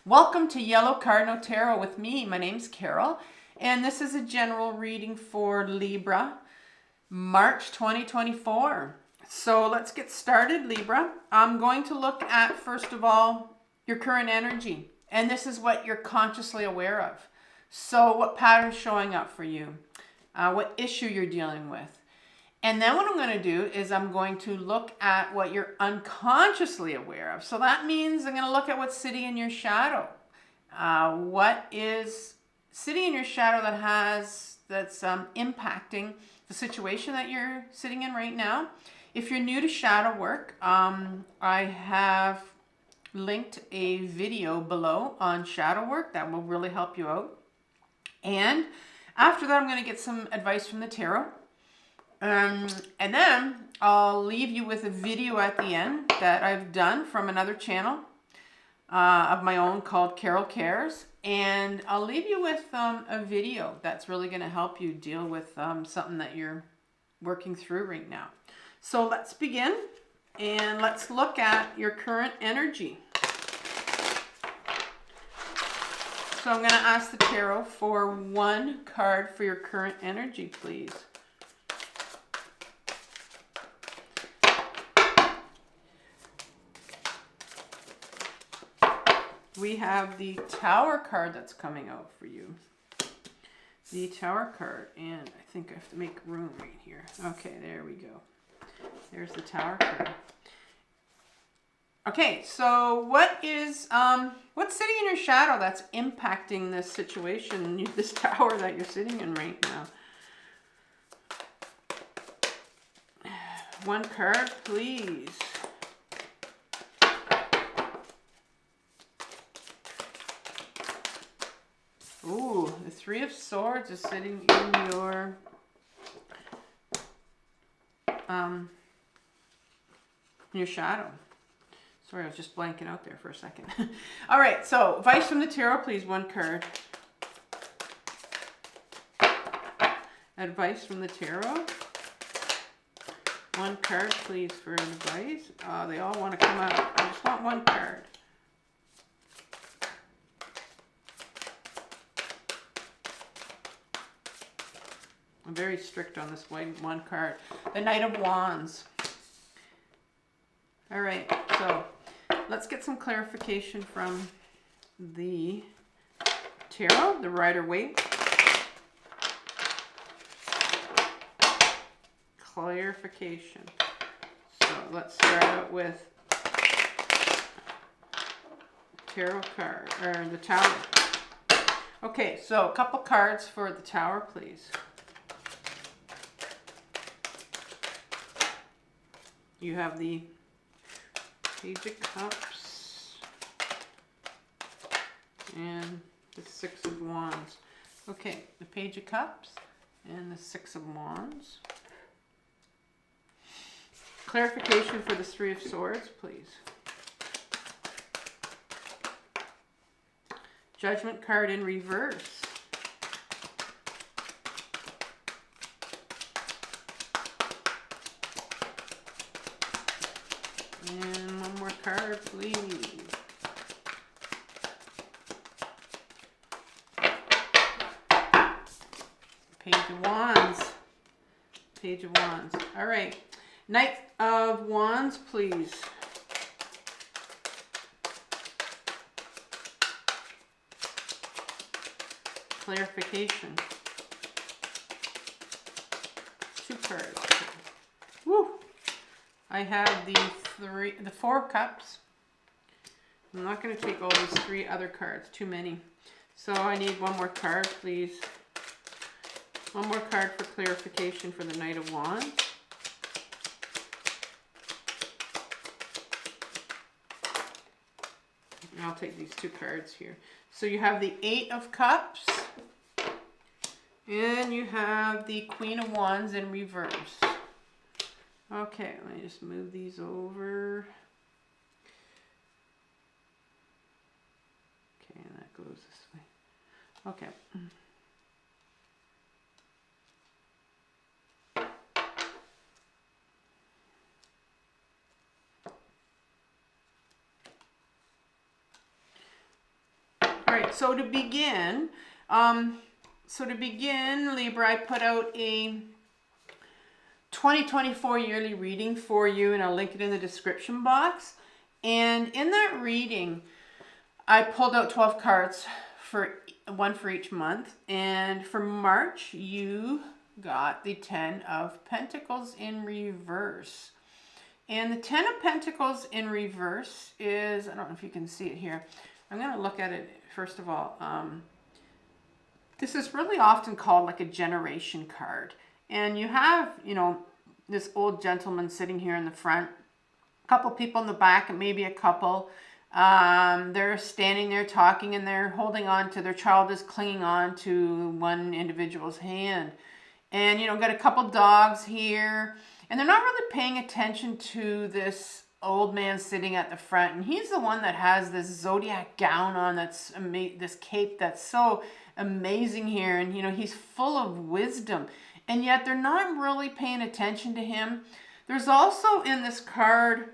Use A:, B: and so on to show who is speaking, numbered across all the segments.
A: Welcome to Yellow Cardinal Tarot with me. My name's Carol, and this is a general reading for Libra, March 2024. So let's get started, Libra. I'm going to look at, first of all, your current energy, and this is what you're consciously aware of. So what pattern's showing up for you, what issue you're dealing with. And then what I'm going to do is I'm going to look at what you're unconsciously aware of. So that means I'm going to look at what's sitting in your shadow. What is sitting in your shadow that's impacting the situation that you're sitting in right now. If you're new to shadow work, I have linked a video below on shadow work that will really help you out. And after that, I'm going to get some advice from the tarot. And then I'll leave you with a video at the end that I've done from another channel of my own called Carol Cares. And I'll leave you with a video that's really going to help you deal with something that you're working through right now. So let's begin and let's look at your current energy. So I'm going to ask the tarot for one card for your current energy, please. We have the Tower card that's coming out for you. The Tower card, and I think I have to make room right here. Okay, there we go. There's the Tower card. Okay, so what is what's sitting in your shadow that's impacting this situation, this tower that you're sitting in right now? One card, please. Ooh, the Three of Swords is sitting in your shadow. Sorry, I was just blanking out there for a second. All right, so advice from the tarot, please. One card. Advice from the tarot. One card, please, for advice. They all want to come out. I just want one card. I'm very strict on this one card. The Knight of Wands. All right, so let's get some clarification from the tarot, the Rider-Waite. Clarification. So let's start out with tarot card, or the Tower. Okay, so a couple cards for the Tower, please. You have the Page of Cups and the Six of Wands. Okay, the Page of Cups and the Six of Wands. Clarification for the Three of Swords, please. Judgment card in reverse. And one more card, please. Page of Wands. Page of Wands. All right. Knight of Wands, please. Clarification. Two cards. Woo! I have the Four of Cups. I'm not going to take all these three other cards, too many. So I need one more card, please. One more card for clarification for the Knight of Wands. And I'll take these two cards here. So you have the Eight of Cups. And you have the Queen of Wands in reverse. Okay, let me just move these over. Okay, and that goes this way. Okay. right, so to begin, Libra, I put out a 2024 yearly reading for you, and I'll link it in the description box. And in that reading, I pulled out 12 cards, one for each month. And for March, you got the 10 of Pentacles in reverse. And the 10 of Pentacles in reverse is, I don't know if you can see it here. I'm going to look at it first of all. This is really often called like a generation card. And you have, you know, this old gentleman sitting here in the front, a couple people in the back, and maybe a couple. They're standing there talking, and they're holding on to, their child is clinging on to one individual's hand. And, you know, got a couple dogs here, and they're not really paying attention to this old man sitting at the front. And he's the one that has this zodiac gown on, that's this cape that's so amazing here. And, you know, he's full of wisdom, and yet they're not really paying attention to him. There's also in this card,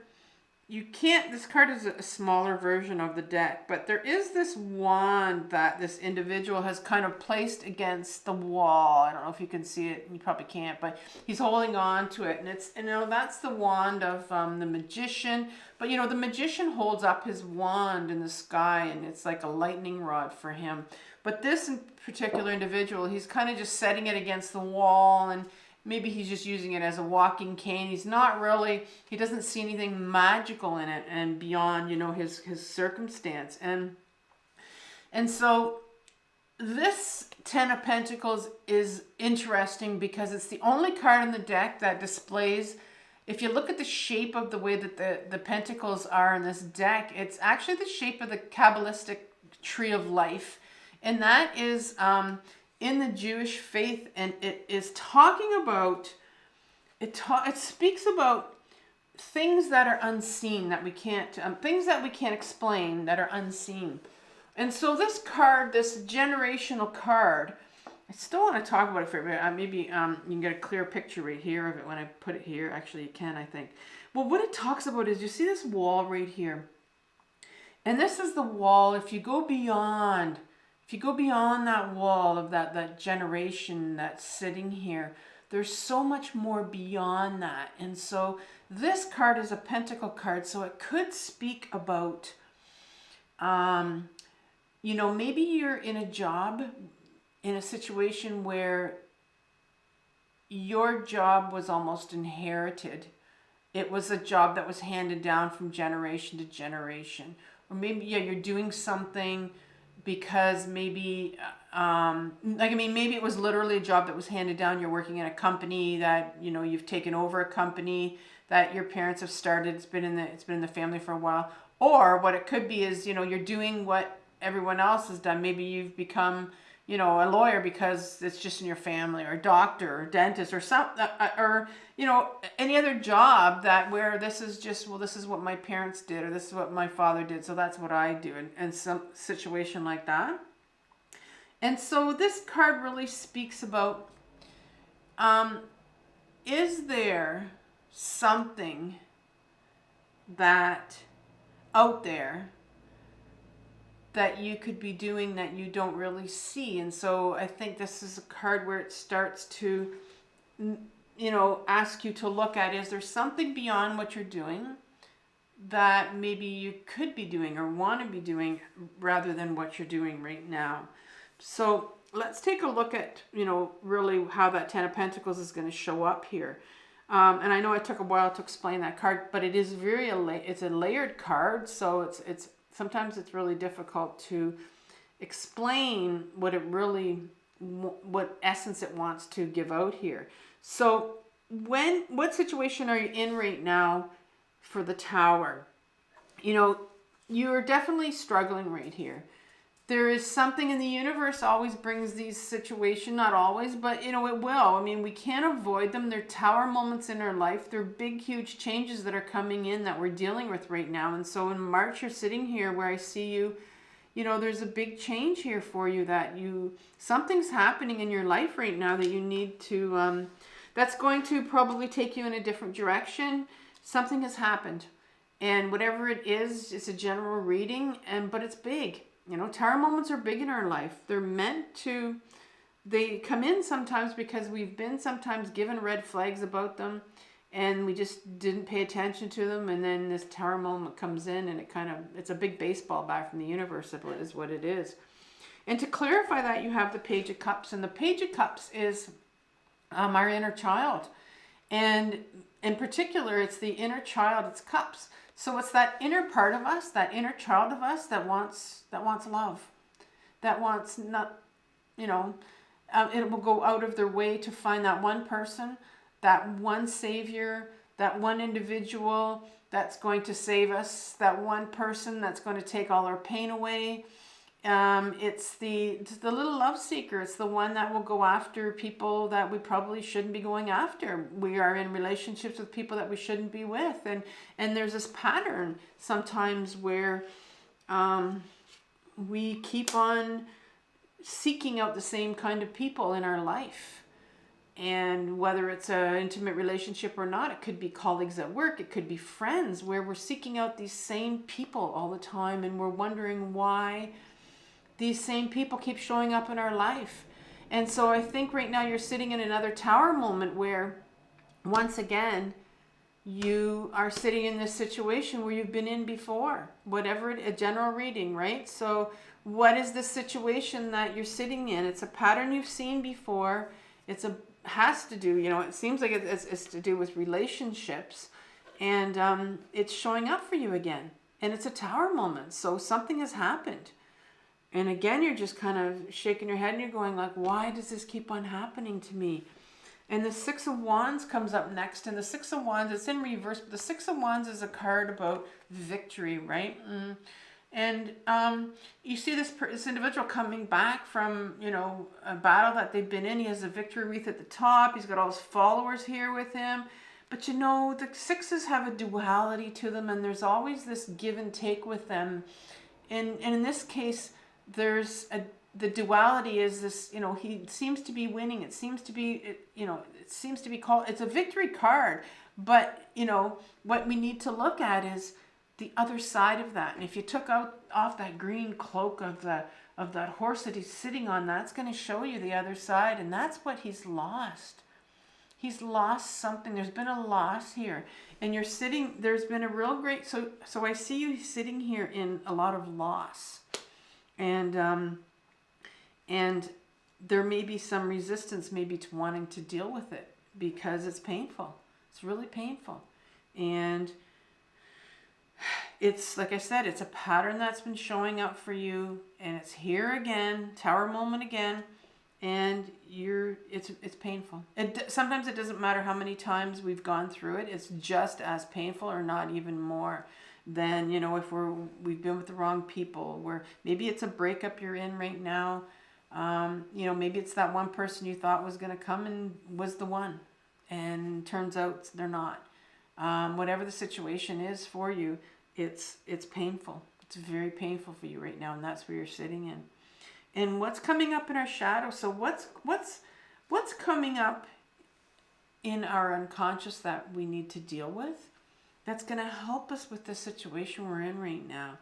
A: this card is a smaller version of the deck, but there is this wand that this individual has kind of placed against the wall. I don't know if you can see it, you probably can't, but he's holding on to it. And it's, you know, that's the wand of the magician. But, you know, the magician holds up his wand in the sky, and it's like a lightning rod for him. But this in particular individual, he's kind of just setting it against the wall, and maybe he's just using it as a walking cane. He's not really, he doesn't see anything magical in it and beyond, you know, his circumstance. And so this 10 of Pentacles is interesting because it's the only card in the deck that displays, if you look at the shape of the way that the pentacles are in this deck, it's actually the shape of the Kabbalistic tree of life. And that is in the Jewish faith, and it is talking about, it speaks about things that are unseen, that we can't, things that we can't explain, that are unseen. And so this card, this generational card, I still want to talk about it for a bit. Maybe you can get a clear picture right here of it when I put it here. Actually, you can, I think. Well, what it talks about is, you see this wall right here. And this is the wall. If you go beyond that wall of that generation that's sitting here, there's so much more beyond that. And so this card is a pentacle card, so it could speak about, you know, maybe you're in a job, in a situation where your job was almost inherited. It was a job that was handed down from generation to generation. Or maybe, yeah, you're doing something because maybe, maybe it was literally a job that was handed down. You're working in a company that, you know, you've taken over a company that your parents have started. It's been in the family for a while. Or what it could be is, you know, you're doing what everyone else has done. Maybe you've become, you know, a lawyer because it's just in your family, or a doctor, or dentist, or something, or, you know, any other job that where this is just, well, this is what my parents did, or this is what my father did, so that's what I do, and some situation like that. And so this card really speaks about, is there something that out there that you could be doing that you don't really see? And so I think this is a card where it starts to, you know, ask you to look at, is there something beyond what you're doing that maybe you could be doing or want to be doing rather than what you're doing right now? So let's take a look at, you know, really how that 10 of Pentacles is going to show up here. And I know it took a while to explain that card, but it is it's a layered card, so it's sometimes it's really difficult to explain what what essence it wants to give out here. So what situation are you in right now for the Tower? You know, you're definitely struggling right here. There is something in the universe always brings these situations, not always, but, you know, it will. I mean, we can't avoid them. They're Tower moments in our life. They're big, huge changes that are coming in that we're dealing with right now. And so in March, you're sitting here where I see you, you know, there's a big change here for you that something's happening in your life right now that you need to, that's going to probably take you in a different direction. Something has happened. And whatever it is, it's a general reading, but it's big. You know, tower moments are big in our life. They're meant to, they come in sometimes because we've been sometimes given red flags about them and we just didn't pay attention to them. And then this tower moment comes in and it's a big baseball bat from the universe is what it is. And to clarify that, you have the Page of Cups. And the Page of Cups is our inner child. And in particular, it's the inner child, it's cups. So it's that inner part of us, that inner child of us that wants love. That wants not, you know, it will go out of their way to find that one person, that one savior, that one individual that's going to save us, that one person that's going to take all our pain away. It's the little love seeker. It's the one that will go after people that we probably shouldn't be going after. We are in relationships with people that we shouldn't be with. And there's this pattern sometimes where we keep on seeking out the same kind of people in our life. And whether it's an intimate relationship or not, it could be colleagues at work, it could be friends, where we're seeking out these same people all the time and we're wondering why these same people keep showing up in our life. And so I think right now you're sitting in another tower moment where, once again, you are sitting in this situation where you've been in before, whatever a general reading, right? So what is the situation that you're sitting in? It's a pattern you've seen before. Has to do, you know, it seems like it's to do with relationships, and it's showing up for you again. And it's a tower moment. So something has happened. And again, you're just kind of shaking your head and you're going like, why does this keep on happening to me? And the Six of Wands comes up next. And the Six of Wands, it's in reverse, but the Six of Wands is a card about victory, right? And you see this individual coming back from, you know, a battle that they've been in. He has a victory wreath at the top. He's got all his followers here with him. But you know, the sixes have a duality to them, and there's always this give and take with them. And in this case, the duality is this, you know, he seems to be winning. It seems to be, called, it's a victory card. But, you know, what we need to look at is the other side of that. And if you took off that green cloak of that horse that he's sitting on, that's going to show you the other side. And that's what he's lost. He's lost something. There's been a loss here. And you're sitting, there's been a real great, so I see you sitting here in a lot of loss. And there may be some resistance maybe to wanting to deal with it because it's painful. It's really painful. And it's, like I said, it's a pattern that's been showing up for you, and it's here again, tower moment again, and it's painful. Sometimes it doesn't matter how many times we've gone through it. It's just as painful, or not even more, than, you know, if we've been with the wrong people, where maybe it's a breakup you're in right now. You know, maybe it's that one person you thought was going to come and was the one, and turns out they're not. Whatever the situation is for you, it's painful. It's very painful for you right now, and that's where you're sitting in. And what's coming up in our shadow? So what's coming up in our unconscious that we need to deal with? That's going to help us with the situation we're in right now.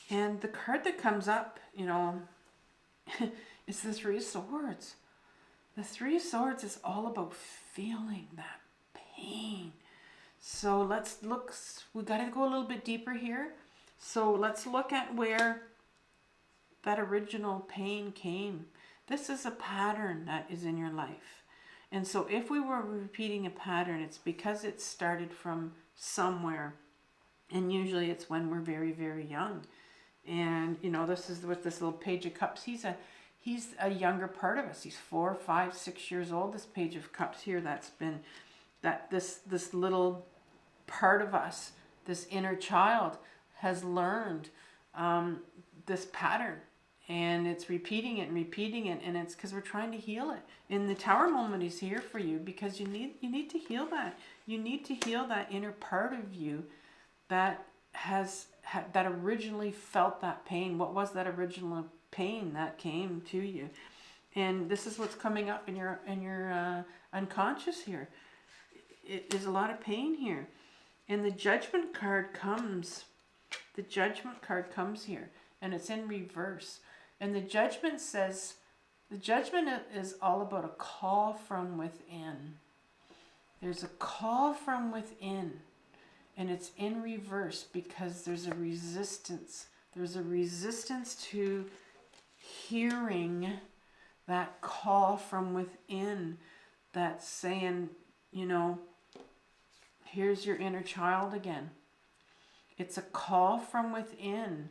A: And the card that comes up, you know, is the Three of Swords. The Three of Swords is all about feeling that pain. So let's look, we got to go a little bit deeper here. So let's look at where that original pain came. This is a pattern that is in your life. And so if we were repeating a pattern, it's because it started from somewhere. And usually it's when we're very, very young. And, you know, this is with this little Page of Cups. He's a younger part of us. He's 4, 5, 6 years old. This Page of Cups here, that's been, this little part of us, this inner child, has learned this pattern. And it's repeating it, and it's because we're trying to heal it. And the Tower moment is here for you because you need to heal that. You need to heal that inner part of you that that originally felt that pain. What was that original pain that came to you? And this is what's coming up in your unconscious here. There's a lot of pain here. And the Judgment card comes. The Judgment card comes here. and it's in reverse. And the Judgment says, the Judgment is all about a call from within. There's a call from within, and it's in reverse because there's a resistance. There's a resistance to hearing that call from within that's saying, you know, here's your inner child again. It's a call from within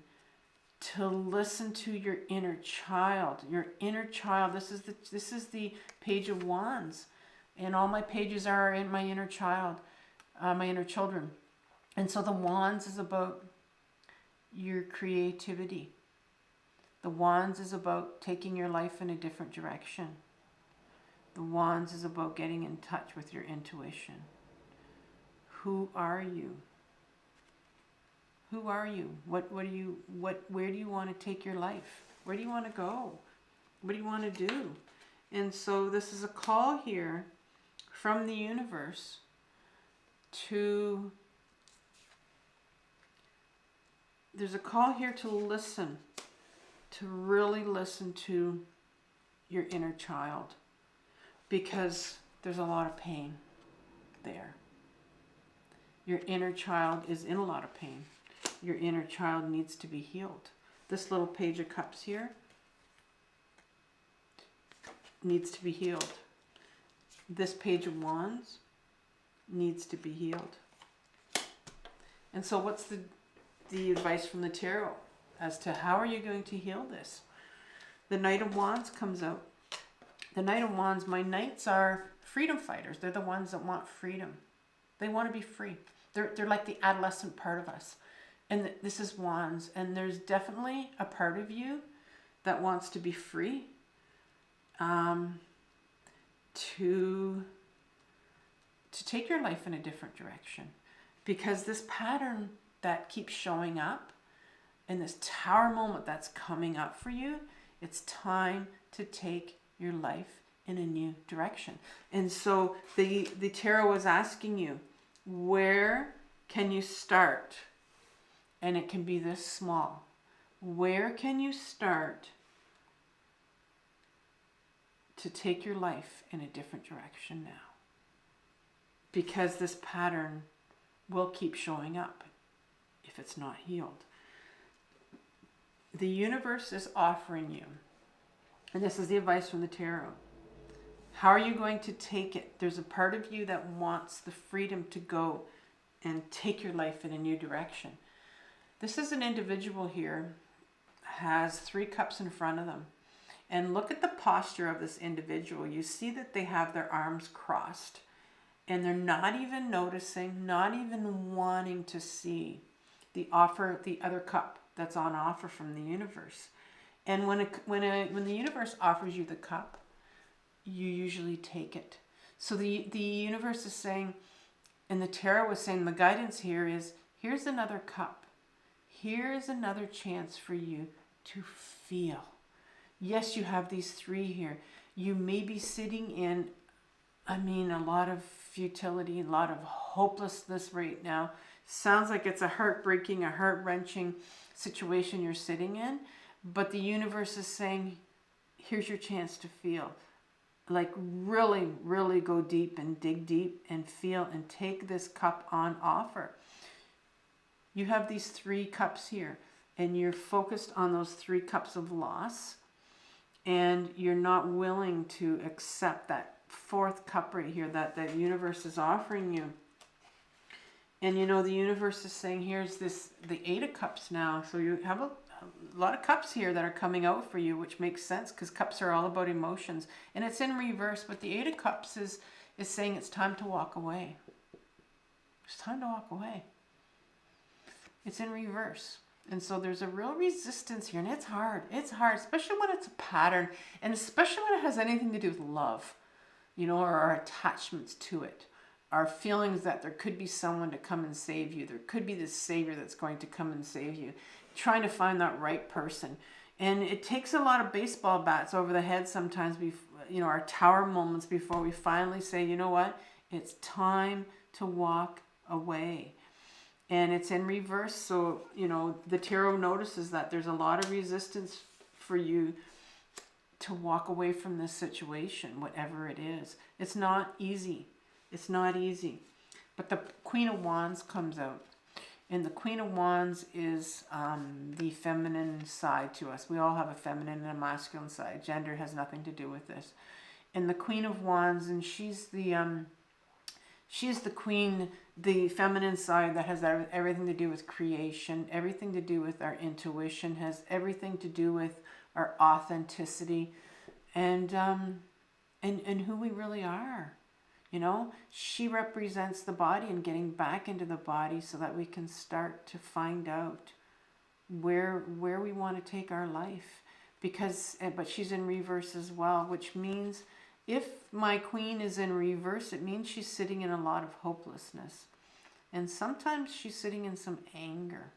A: to listen to your inner child. Your inner child. This is the Page of Wands, and all my pages are in my inner child, my inner children. And so the Wands is about your creativity. The Wands is about taking your life in a different direction. The Wands is about getting in touch with your intuition. Who are you? Who are you? Where do you want to take your life? Where do you want to go? What do you want to do? And so this is a call here from the universe to, there's a call here to listen, to really listen to your inner child, because there's a lot of pain there. Your inner child is in a lot of pain. Your inner child needs to be healed. This little Page of Cups here needs to be healed. This Page of Wands needs to be healed. And so what's the advice from the tarot as to how are you going to heal this? The Knight of Wands comes out. The Knight of Wands, my knights are freedom fighters. They're the ones that want freedom. They want to be free. They're like the adolescent part of us. And this is Wands. And there's definitely a part of you that wants to be free. To take your life in a different direction. Because this pattern that keeps showing up, and this Tower moment that's coming up for you, it's time to take your life in a new direction. And so the tarot was asking you, where can you start? And it can be this small. Where can you start to take your life in a different direction now? Because this pattern will keep showing up if it's not healed. The universe is offering you, and this is the advice from the tarot, how are you going to take it? There's a part of you that wants the freedom to go and take your life in a new direction. This is an individual here, has 3 cups in front of them. And look at the posture of this individual. You see that they have their arms crossed, and they're not even noticing, not even wanting to see the other cup that's on offer from the universe. And when the universe offers you the cup, you usually take it. So the universe is saying, and the tarot was saying, the guidance here is, here's another cup. Here's another chance for you to feel. Yes, you have these 3 here. You may be sitting in, a lot of futility, a lot of hopelessness right now. Sounds like it's a heartbreaking, a heart-wrenching situation you're sitting in. But the universe is saying, here's your chance to feel. Like really, really go deep and dig deep and feel and take this cup on offer. You have these 3 cups here, and you're focused on those 3 cups of loss. And you're not willing to accept that 4th cup right here that the universe is offering you. And the universe is saying, here's the 8 of cups now. So you have a lot of cups here that are coming out for you, which makes sense because cups are all about emotions. And it's in reverse, but the 8 of cups is saying it's time to walk away. It's time to walk away. It's in reverse. And so there's a real resistance here, and it's hard. It's hard, especially when it's a pattern, and especially when it has anything to do with love, or our attachments to it. Our feelings that there could be someone to come and save you. There could be this savior that's going to come and save you. Trying to find that right person. And it takes a lot of baseball bats over the head sometimes, our tower moments before we finally say, you know what? It's time to walk away. and it's in reverse. So, you know, the tarot notices that there's a lot of resistance for you to walk away from this situation, whatever it is. It's not easy. It's not easy. But the Queen of Wands comes out. And the Queen of Wands is the feminine side to us. We all have a feminine and a masculine side. Gender has nothing to do with this. And the Queen of Wands, and she's the queen, the feminine side that has everything to do with creation, everything to do with our intuition, has everything to do with our authenticity, and who we really are. You know, she represents the body and getting back into the body so that we can start to find out where we want to take our life. But she's in reverse as well, which means if my queen is in reverse, it means she's sitting in a lot of hopelessness. And sometimes she's sitting in some anger.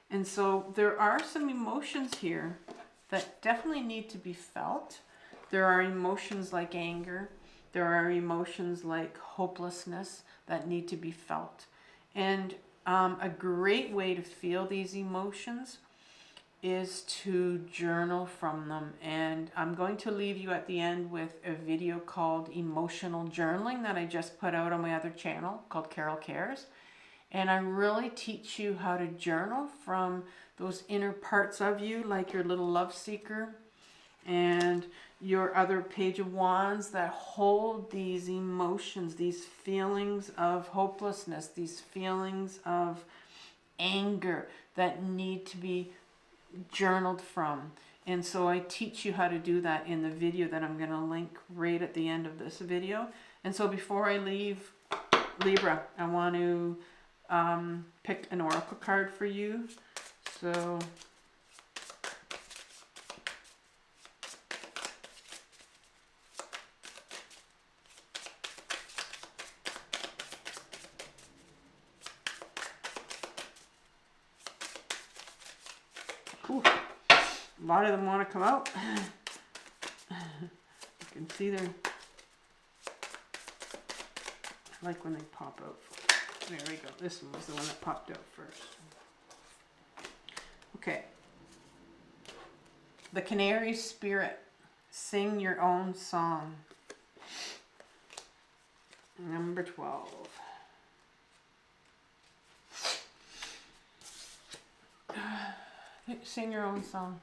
A: And so there are some emotions here that definitely need to be felt. There are emotions like anger. There are emotions like hopelessness that need to be felt. And a great way to feel these emotions is to journal from them. And I'm going to leave you at the end with a video called Emotional Journaling that I just put out on my other channel called Carol Cares. And I really teach you how to journal from those inner parts of you, like your little love seeker and your other Page of Wands that hold these emotions, these feelings of hopelessness, these feelings of anger that need to be journaled from. And so I teach you how to do that in the video that I'm going to link right at the end of this video. And so before I leave Libra, I want to pick an oracle card for you. So ooh, a lot of them want to come out. You can see they're, I like when they pop out. There we go. This one was the one that popped out first. Okay. The Canary Spirit. Sing your own song. Number 12. Sing your own song.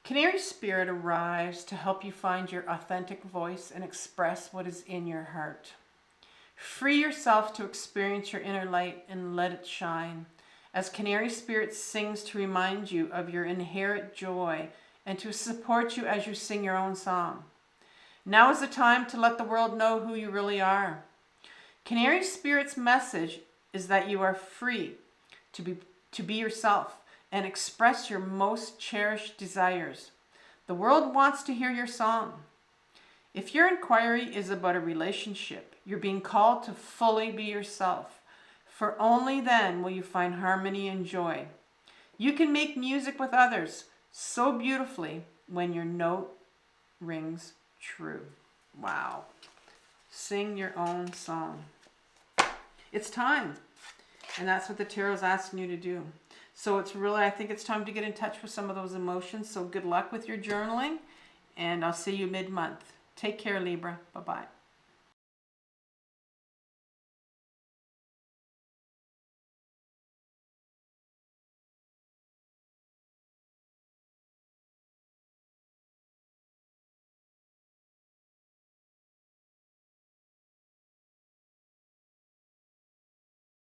A: Canary Spirit arrives to help you find your authentic voice and express what is in your heart. Free yourself to experience your inner light and let it shine. As Canary Spirit sings to remind you of your inherent joy and to support you as you sing your own song. Now is the time to let the world know who you really are. Canary Spirit's message is that you are free to be yourself and express your most cherished desires. The world wants to hear your song. If your inquiry is about a relationship, you're being called to fully be yourself, for only then will you find harmony and joy. You can make music with others so beautifully when your note rings true. Wow. Sing your own song. It's time. And that's what the tarot's asking you to do. So it's really, I think it's time to get in touch with some of those emotions. So good luck with your journaling, and I'll see you mid-month. Take care, Libra. Bye-bye.